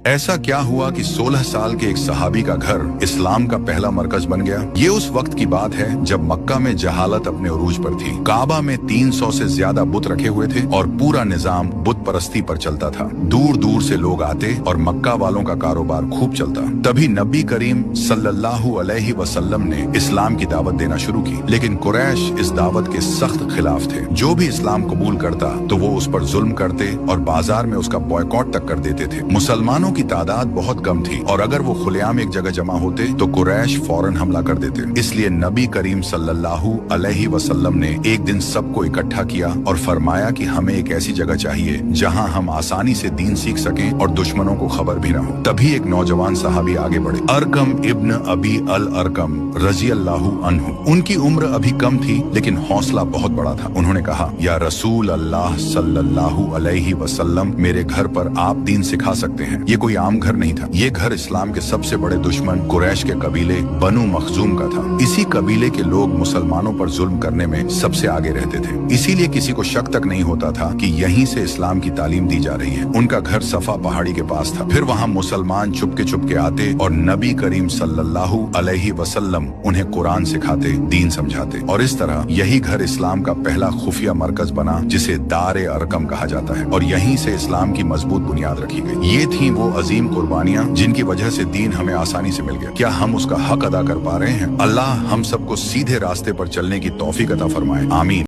ऐसा क्या हुआ कि 16 साल के एक सहाबी का घर इस्लाम का पहला मरकज बन गया। ये उस वक्त की बात है जब मक्का में जहालत अपने उरूज पर थी। काबा में 300 से ज्यादा बुत रखे हुए थे और पूरा निजाम बुत परस्ती पर चलता था। दूर दूर से लोग आते और मक्का वालों का कारोबार खूब चलता। तभी नबी करीम सल्लल्लाहु अलैहि वसल्लम ने इस्लाम की दावत देना शुरू की, लेकिन कुरैश इस दावत के सख्त खिलाफ थे। जो भी इस्लाम कबूल करता तो वो उस पर जुल्म करते और बाजार में उसका बॉयकॉट तक कर देते थे। मुसलमानों की तादाद बहुत कम थी और अगर वो खुलेआम एक जगह जमा होते तो कुरैश फौरन हमला कर देते। इसलिए नबी करीम सल्लल्लाहु अलैहि वसल्लम ने एक दिन सबको इकट्ठा किया और फरमाया कि हमें एक ऐसी जगह चाहिए जहां हम आसानी से दीन सीख सकें और दुश्मनों को खबर भी न हो। तभी एक नौजवान सहाबी आगे बढ़े, अरकम इब्न अबी अल अरकम रजी अल्लाहु अन्हु। उनकी उम्र अभी कम थी लेकिन हौसला बहुत बड़ा था। उन्होंने कहा, या रसूल अल्लाह सल्लल्लाहु अलैहि वसल्लम, मेरे घर पर आप दीन सिखा सकते हैं। ये कोई आम घर नहीं था, ये घर इस्लाम के सबसे बड़े दुश्मन कुरैश के कबीले बनु मखजूम का था। इसी कबीले के लोग मुसलमानों पर जुल्म करने में सबसे आगे रहते थे, इसीलिए किसी को शक तक नहीं होता था कि यहीं से इस्लाम की तालीम दी जा रही है। उनका घर सफा पहाड़ी के पास था। फिर वहाँ मुसलमान चुपके आते और नबी करीम सल्लल्लाहु अलैहि वसल्लम उन्हें कुरान सिखाते, दीन समझाते, और इस तरह यही घर इस्लाम का पहला खुफिया मरकज बना जिसे दारे अरकम कहा जाता है, और यहीं से इस्लाम की मजबूत बुनियाद रखी गई। ये थी वो अजीम कुर्बानियां जिनकी वजह से दीन हमें आसानी से मिल गया। क्या हम उसका हक अदा कर पा रहे हैं? अल्लाह हम सबको सीधे रास्ते पर चलने की तौफीक अता फरमाए, आमीन।